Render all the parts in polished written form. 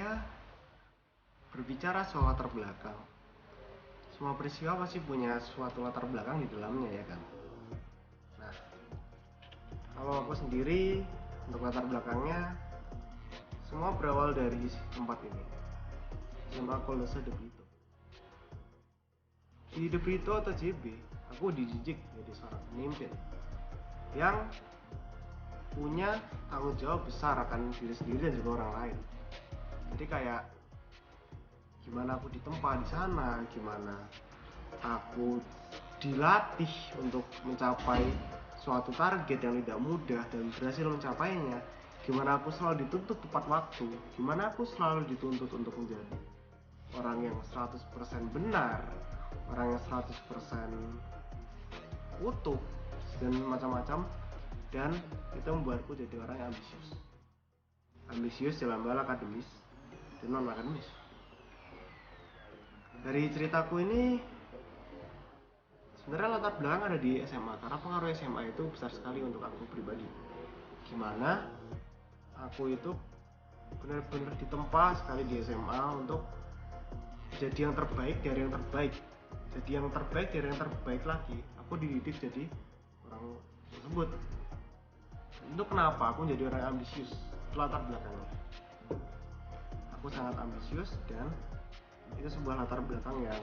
Ya, berbicara soal latar belakang, semua peristiwa pasti punya suatu latar belakang di dalamnya, ya kan? Nah, kalau aku sendiri, untuk latar belakangnya, semua berawal dari tempat ini, SMA Kolose De Brito. Di De Brito atau JB, aku dididik jadi seorang pemimpin yang punya tanggung jawab besar akan diri sendiri dan juga orang lain. Jadi kayak gimana aku ditempa di sana, gimana aku dilatih untuk mencapai suatu target yang tidak mudah dan berhasil mencapainya, gimana aku selalu dituntut tepat waktu, gimana aku selalu dituntut untuk menjadi orang yang 100% benar, orang yang 100% utuh dan macam-macam. Dan itu membuatku jadi orang yang ambisius dalam hal akademis dan non akademis. Dari ceritaku ini sebenarnya latar belakang ada di SMA, karena pengaruh SMA itu besar sekali untuk aku pribadi. Gimana aku itu benar-benar ditempa sekali di SMA untuk jadi yang terbaik dari yang terbaik, jadi yang terbaik dari yang terbaik lagi. Aku dididik jadi orang tersebut. Itu kenapa aku menjadi orang ambisius, latar belakangnya. Aku sangat ambisius dan itu sebuah latar belakang yang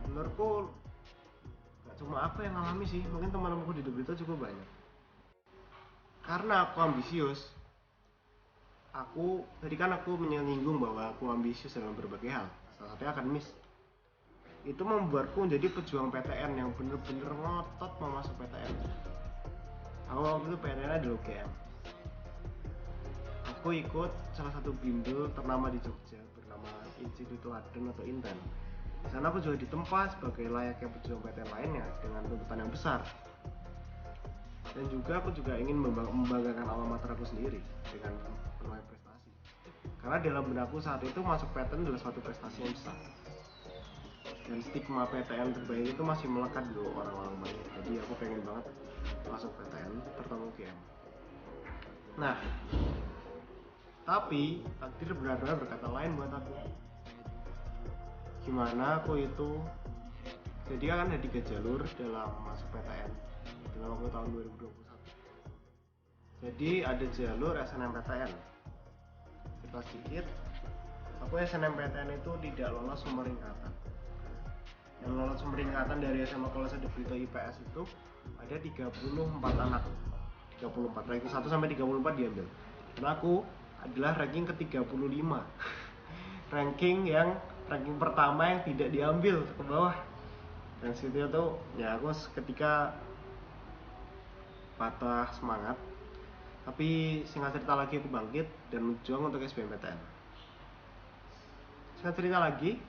menurutku gak cuma aku yang ngalami sih, mungkin teman-temanku di De Brito cukup banyak. Karena aku ambisius, tadi kan aku menyinggung bahwa aku ambisius dalam berbagai hal, salah satunya akademis. Itu membuatku menjadi pejuang PTN yang bener-bener ngotot mau masuk PTN. Aku waktu itu PTN di UGM. Aku ikut salah satu bimbel ternama di Jogja bernama Institut Laden atau Inten. Di sana aku juga ditempa sebagai layaknya pejuang PTN lainnya dengan tuntutan yang besar. Dan juga aku juga ingin membanggakan alma mater aku sendiri dengan penuh prestasi. Karena dalam benakku saat itu masuk PTN adalah suatu prestasi yang besar. Dan stigma PTN terbaik itu masih melekat di orang-orang banyak. Jadi aku pengen banget masuk PTN, terutama UGM. Nah, tapi takdir benar-benar berkata lain buat aku. Gimana aku itu, jadi kan ada 3 jalur dalam masuk PTN dalam waktu tahun 2021. Jadi ada jalur SNMPTN. Cerita sedikit, aku SNMPTN itu tidak lolos pemeringkatan. Yang lolos pemeringkatan dari SMA Kolose De Brito IPS itu ada 34 anak. 34, ranking 1 sampai 34 diambil. Dan aku adalah ranking ke-35. ranking pertama yang tidak diambil ke bawah. Dan situ itu ya aku ketika patah semangat. Tapi singkat cerita lagi aku bangkit dan berjuang untuk SBMPTN. Singkat cerita lagi,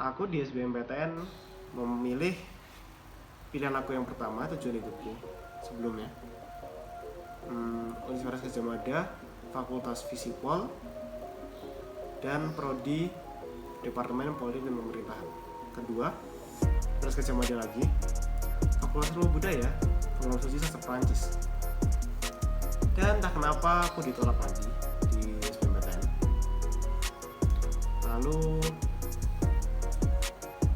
aku di SBMPTN memilih pilihan aku yang pertama, tujuan hidupku sebelumnya. Universitas Gadjah Mada, Fakultas Fisipol, dan Prodi Departemen Politik dan Pemerintahan. Kedua, terus Gadjah Mada lagi, Fakultas Ilmu Budaya, Fakultas Sastra Prancis. Dan entah kenapa aku ditolak lagi di SBMPTN. Lalu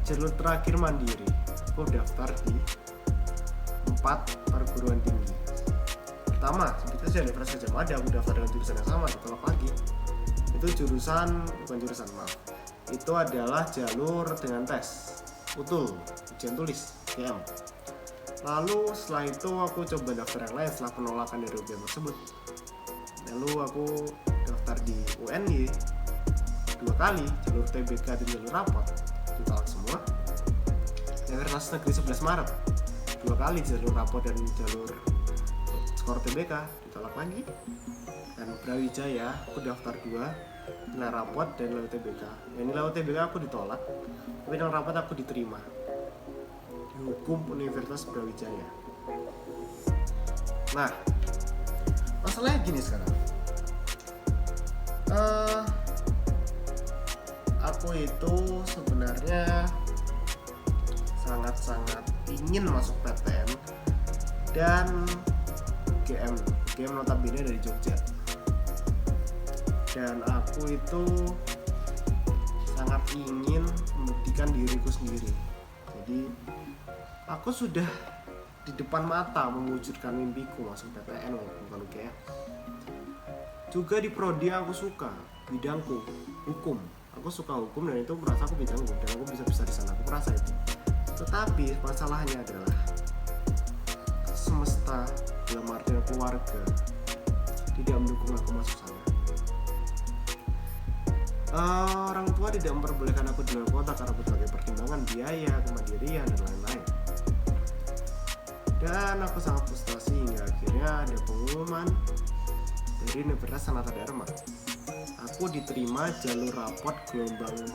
jalur terakhir mandiri, aku daftar di 4 perguruan tinggi. Pertama, sebetulnya saya Universitas Gadjah Mada, aku daftar dengan jurusan yang sama, ditolak lagi. Itu itu adalah jalur dengan tes utul, ujian tulis, UTM. Lalu setelah itu aku coba daftar yang lain setelah penolakan dari UGM tersebut. Lalu aku daftar di UNY 2 kali, jalur TBK dan jalur rapot, ditolak semua. Universitas Negeri 11 Maret 2 kali jalur rapot dan jalur skor TBK, ditolak lagi. Dan Brawijaya aku daftar 2, nilai rapot dan nilai TBK. Nilai TBK aku ditolak, tapi nilai rapot aku diterima. Hukum Universitas Brawijaya. Nah, masalahnya gini sekarang. Aku itu sebenarnya sangat-sangat ingin masuk PTN dan UGM notabene dari Jogja. Dan aku itu sangat ingin membuktikan diriku sendiri. Jadi aku sudah di depan mata mewujudkan mimpiku masuk PTN bukan UGM. Juga di prodi yang aku suka, bidangku hukum. Aku suka hukum dan itu merasa aku bidangku dan aku bisa besar di sana. Aku merasa itu. Tetapi masalahnya adalah semesta dalam artian keluarga tidak mendukung aku masuk sana. Orang tua tidak memperbolehkan aku di luar kota karena berbagai pertimbangan biaya, kemandirian dan lain-lain. Dan aku sangat frustasi hingga akhirnya ada pengumuman dari Universitas Sanata Dharma. Aku diterima jalur rapot gelombang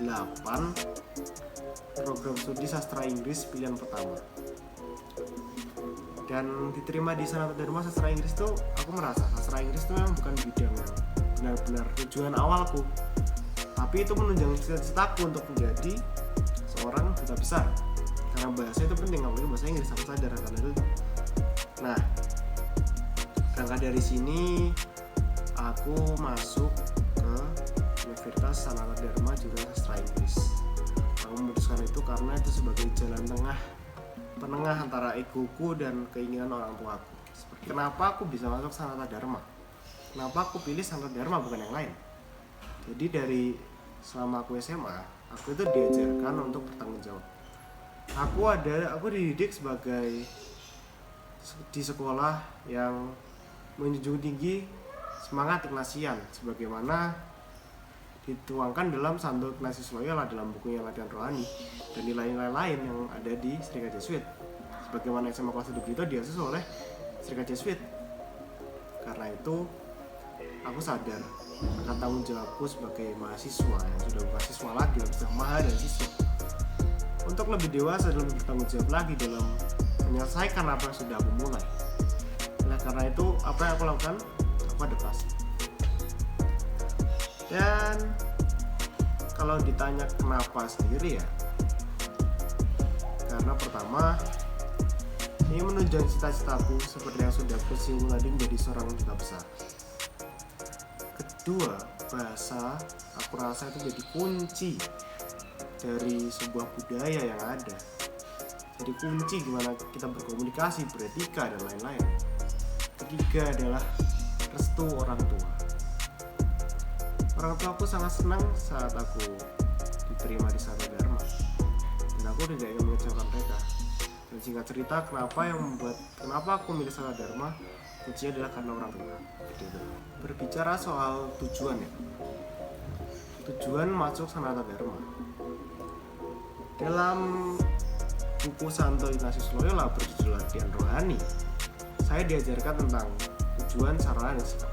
8 program studi sastra Inggris pilihan pertama. Dan diterima di Sanata Dharma sastra Inggris tuh aku merasa sastra Inggris itu memang bukan bidang yang benar-benar tujuan awalku, tapi itu menunjang cita-citaku untuk menjadi seorang duta besar karena bahasa itu penting, apalagi bahasa Inggris. Aku sadar akan itu. Nah, berangkat dari sini aku masuk ke Universitas Sanata Dharma jurusan sastra Inggris. Aku memutuskan itu karena itu sebagai jalan penengah antara egoku dan keinginan orang tuaku. Seperti kenapa aku bisa masuk Sanata Dharma, kenapa aku pilih Sanata Dharma bukan yang lain. Jadi dari selama aku SMA, aku itu diajarkan untuk bertanggung jawab. Aku dididik sebagai di sekolah yang menjunjung tinggi semangat Ignatian sebagaimana dituangkan dalam Santo Ignatius Loyola dalam bukunya Latihan Rohani dan nilai-nilai lain yang ada di Serikat Jesuit. Sebagaimana SMA kelas 7 itu diasuh oleh Serikat Jesuit. Karena itu aku sadar akan tanggung jawabku sebagai mahasiswa yang sudah mahasiswa lagi, sudah maha dan siswa, untuk lebih dewasa dan lebih bertanggung jawab lagi dalam menyelesaikan apa yang sudah aku mulai. Nah, karena itu apa yang aku lakukan, aku adaptasi. Dan kalau ditanya kenapa sendiri ya, karena pertama ini menunjang cita-citaku seperti yang sudah aku singgung tadi menjadi seorang duta besar. Kedua, bahasa aku rasa itu jadi kunci dari sebuah budaya yang ada. Jadi kunci gimana kita berkomunikasi, beretika dan lain-lain. Ketiga adalah restu orang tua. Orang tua aku sangat senang saat aku diterima di Sanata Dharma dan aku tidak ingin mengecewakan mereka. Dan singkat cerita, kenapa aku milih Sanata Dharma, kuncinya adalah karena orang tua. Gitu. Berbicara soal tujuan ya, tujuan masuk Sanata Dharma dalam buku Santo Ignatius Loyola berjudul Latihan Rohani, saya diajarkan tentang tujuan, sarana, dan sikap.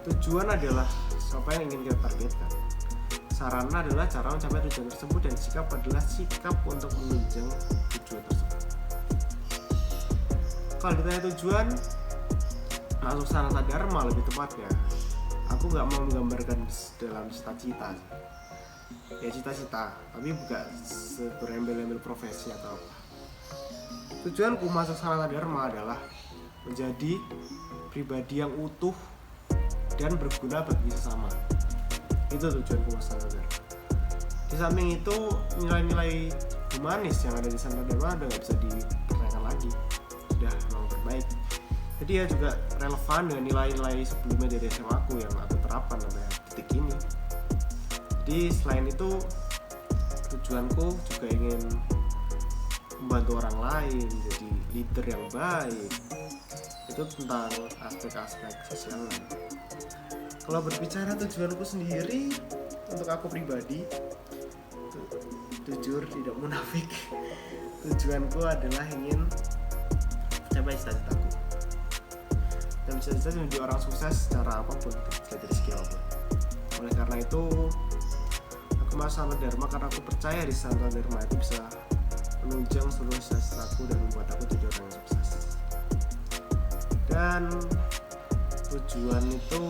Tujuan adalah apa yang ingin kita targetkan. Sarana adalah cara mencapai tujuan tersebut dan sikap adalah sikap untuk menunjang tujuan tersebut. Kalau ditanya tujuan masuk Sanata Dharma lebih tepatnya, aku nggak mau menggambarkan dalam cita-cita sih. Ya cita-cita, tapi bukan berembel-embel profesi atau apa. Tujuanku masuk Sanata Dharma adalah menjadi pribadi yang utuh dan berguna bagi sesama. Itu tujuanku masuk Sanata Dharma. Di samping itu, nilai-nilai humanis yang ada di Sanata Dharma udah nggak bisa dipertanyakan lagi, sudah memang terbaik. Jadi ya juga relevan dengan nilai-nilai sebelumnya dari SMA aku yang aku terapkan sampai titik ini. Jadi selain itu, tujuanku juga ingin membantu orang lain, jadi leader yang baik. Itu tentang aspek-aspek sosial lain. Kalau berbicara tujuanku sendiri, untuk aku pribadi, jujur tidak munafik, tujuanku adalah ingin mencapai cita-citaku. Dan cita-cita menjadi orang sukses secara apapun, dari segi apapun. Oleh karena itu, aku masuk Sanata Dharma karena aku percaya di Sanata Dharma itu bisa menunjang seluruh cita-citaku dan membuat aku jadi orang yang sukses. Dan tujuan itu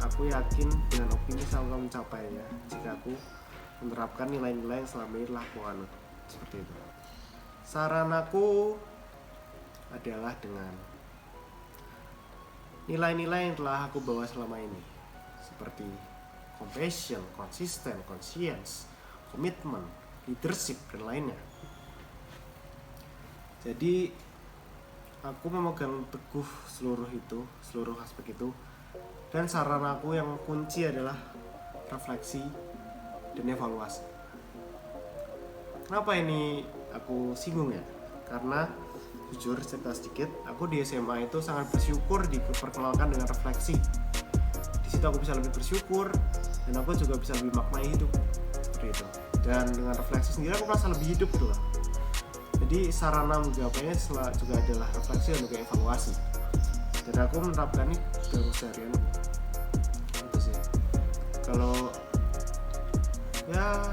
aku yakin dengan optimis aku akan mencapainya jika aku menerapkan nilai-nilai yang selama ini telah aku anut. Seperti itu. Saranaku adalah dengan nilai-nilai yang telah aku bawa selama ini. seperti compassion, consistent, conscience, commitment, leadership, dan lainnya. Jadi aku memegang teguh seluruh aspek itu, dan saran aku yang kunci adalah refleksi dan evaluasi. Kenapa ini aku singgung ya? Karena jujur cerita sedikit, aku di SMA itu sangat bersyukur diperkenalkan dengan refleksi. Di situ aku bisa lebih bersyukur dan aku juga bisa lebih maknai hidup seperti itu. Dan dengan refleksi sendiri aku merasa lebih hidup gitu lah. Jadi sarana menggapainya juga adalah refleksi dan juga evaluasi. Dan aku menerapkan ini dalam keseharian. Itu sih. Kalau ya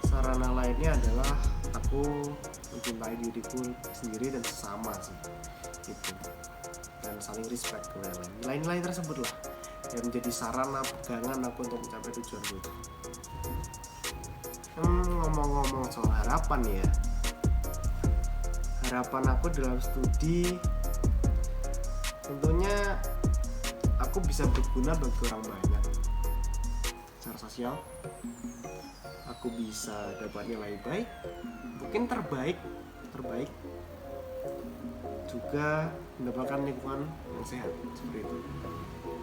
sarana lainnya adalah aku mencintai diriku sendiri dan sesama sih itu, dan saling respect ke lain-lain. Nilai-nilai tersebut lah yang menjadi sarana pegangan aku untuk mencapai tujuanku itu. Ngomong-ngomong soal harapan ya, harapan aku dalam studi tentunya aku bisa berguna bagi orang banyak secara sosial. Aku bisa dapat nilai baik, mungkin terbaik, juga mendapatkan lingkungan yang sehat seperti itu.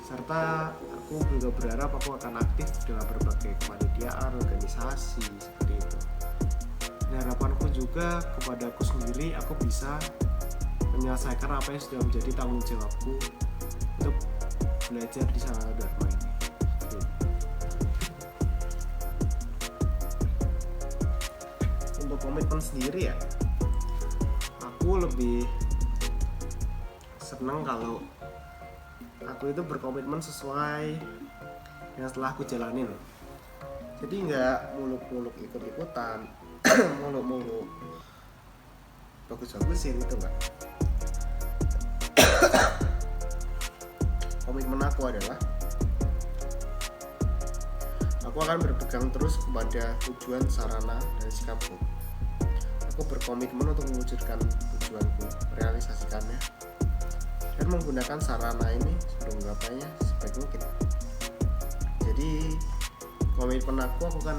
Serta aku juga berharap aku akan aktif dalam berbagai kepanitiaan, organisasi seperti itu. Dan harapanku juga kepada aku sendiri, aku bisa menyelesaikan apa yang sudah menjadi tanggung jawabku untuk belajar di Sanata Dharma ini. Untuk komitmen sendiri ya, aku lebih seneng kalau aku itu berkomitmen sesuai yang setelah aku jalanin. Jadi nggak muluk-muluk ikut-ikutan, muluk-muluk bagus-bagusin itu enggak. Komitmen aku adalah aku akan berpegang terus kepada tujuan, sarana, dan sikapku. Aku berkomitmen untuk mewujudkan tujuanku, merealisasikannya, dan menggunakan sarana ini sebelum menggapainya sebaik mungkin. Jadi komitmen aku akan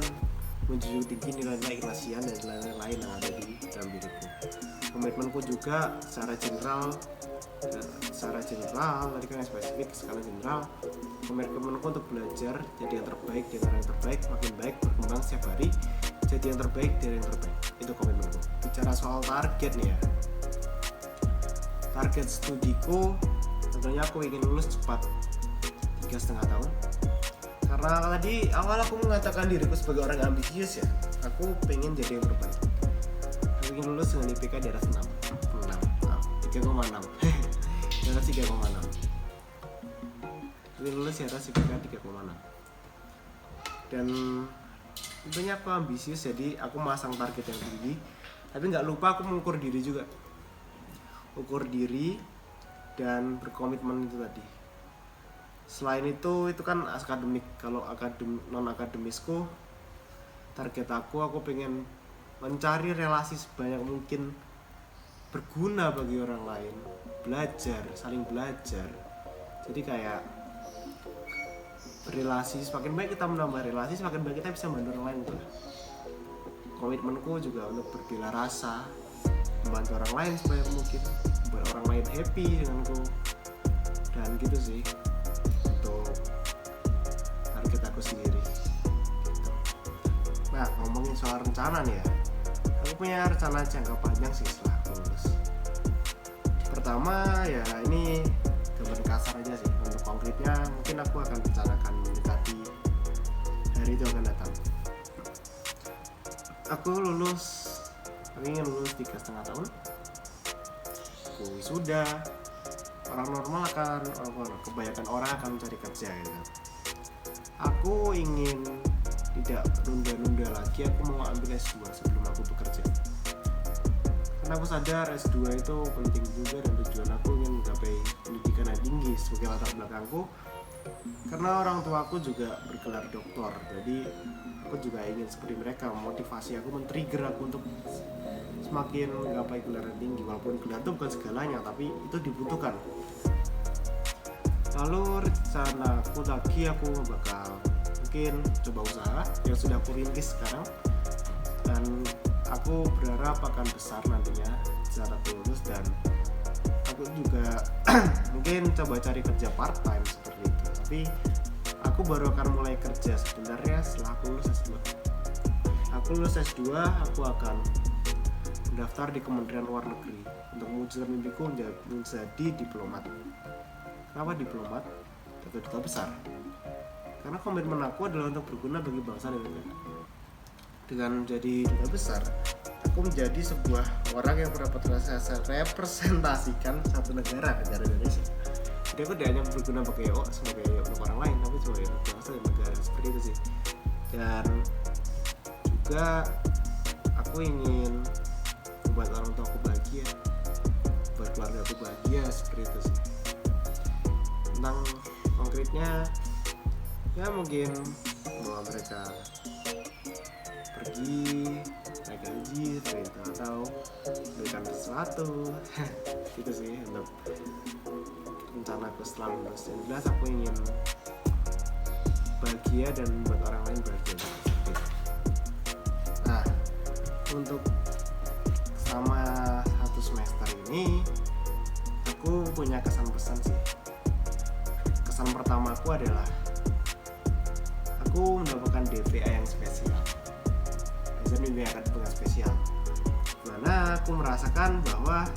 menjunjung tinggi nilai-nilai ikhlasian dan nilai-nilai lain yang ada di dalam diriku. Komitmenku juga secara general, tadi kan yang spesifik, skala general, komitmenku untuk belajar jadi yang terbaik, dengan yang terbaik, makin baik, berkembang setiap hari, jadi yang terbaik dari yang terbaik. Itu komitmenku. Bicara soal target nih ya, target studiku tentunya aku ingin lulus cepat, 3,5 tahun. Karena tadi awal aku mengatakan diriku sebagai orang yang ambisius ya, aku pengen jadi yang terbaik. Aku ingin lulus dengan IPK di atas 3,6 di atas 3,6. Ingin lulus di atas IPK 3,6. Dan tentunya aku ambisius, jadi aku masang target yang tinggi, tapi nggak lupa aku mengukur diri juga, ukur diri dan berkomitmen itu tadi. Selain itu kan akademik. Kalau non akademisku, target aku pengen mencari relasi sebanyak mungkin berguna bagi orang lain, belajar, saling belajar. Jadi kayak relasi, semakin baik kita menambah relasi, semakin baik kita bisa membantu orang lain gitu. Komitmenku juga untuk berbela rasa, membantu orang lain sebanyak mungkin, buat orang lain happy denganku, dan gitu sih untuk target aku sendiri gitu. Nah, ngomongin soal rencana nih ya, aku punya rencana jangka panjang sih setelah aku lulus. Pertama ya, ini gambaran kasar aja sih. Untuk konkretnya mungkin aku akan rencanakan mendekati hari itu akan datang. Aku ingin lulus 3,5 tahun. Aku wisuda. Orang normal kebanyakan orang akan mencari kerja gitu. Aku ingin tidak nunda-nunda lagi, aku mau ambil S2 sebelum aku bekerja. Karena aku sadar S2 itu penting juga, dan tujuan aku ingin menggapai pendidikan yang tinggi sebagai latar belakangku. Karena orang tua aku juga bergelar doktor, jadi aku juga ingin seperti mereka, memotivasi aku, men-trigger aku untuk semakin menggapai gelar yang tinggi. Walaupun gelar itu bukan segalanya, tapi itu dibutuhkan. Lalu rencana aku bakal mungkin coba usaha yang sudah aku rintis sekarang, dan aku berharap akan besar nantinya secara tulus, dan aku juga mungkin coba cari kerja part time seperti itu. Tapi aku baru akan mulai kerja sebenarnya setelah aku lulus S2. Aku lulus S2, aku akan mendaftar di Kementerian Luar Negeri untuk mewujudkan mimpiku menjadi diplomat. Kenapa diplomat? Duta besar. Karena komitmen aku adalah untuk berguna bagi bangsa dan negara. Dengan menjadi duta besar, aku menjadi sebuah orang yang merepresentasikan satu negara Indonesia. Jadi aku tidak hanya berguna sebagai untuk orang lain, tapi sebagai bangsa dan negara, seperti itu sih. Dan juga aku ingin membuat orang tua aku bahagia, buat keluarga aku bahagia, seperti itu sih. Tentang konkretnya ya mungkin bahwa mereka pergi naik gaji seperti itu, atau berikan sesuatu gitu sih untuk rencana aku setelah lulus. Yang jelas aku ingin bahagia dan membuat orang lain bahagia seperti itu. Nah, untuk sama satu semester ini aku punya kesan pesan sih. Kesan pertama aku adalah aku mendapatkan DPA yang spesial, dosen bimbingan akademik yang spesial, dimana aku merasakan bahwa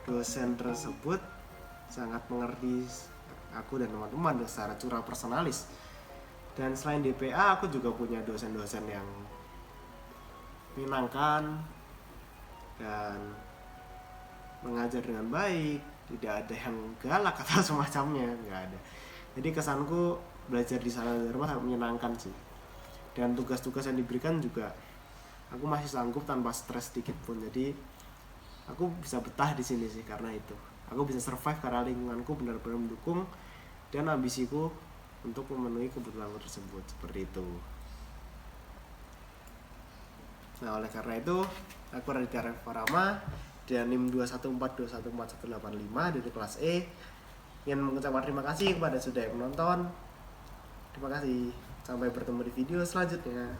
dosen tersebut sangat mengerti aku dan teman-teman secara curah personalis. Dan selain DPA, aku juga punya dosen-dosen yang menyenangkan dan mengajar dengan baik, tidak ada yang galak atau semacamnya, nggak ada. Jadi kesanku belajar di sana Dharma sangat menyenangkan sih. Dan tugas-tugas yang diberikan juga aku masih sanggup tanpa stres sedikit pun. Jadi aku bisa betah di sini sih karena itu. Aku bisa survive karena lingkunganku benar-benar mendukung dan ambisiku untuk memenuhi kebutuhanku tersebut, seperti itu. Nah, oleh karena itu aku Raditya Farama dan NIM 214214185 dari kelas E ingin mengucapkan terima kasih kepada sudah yang menonton. Terima kasih. Sampai bertemu di video selanjutnya.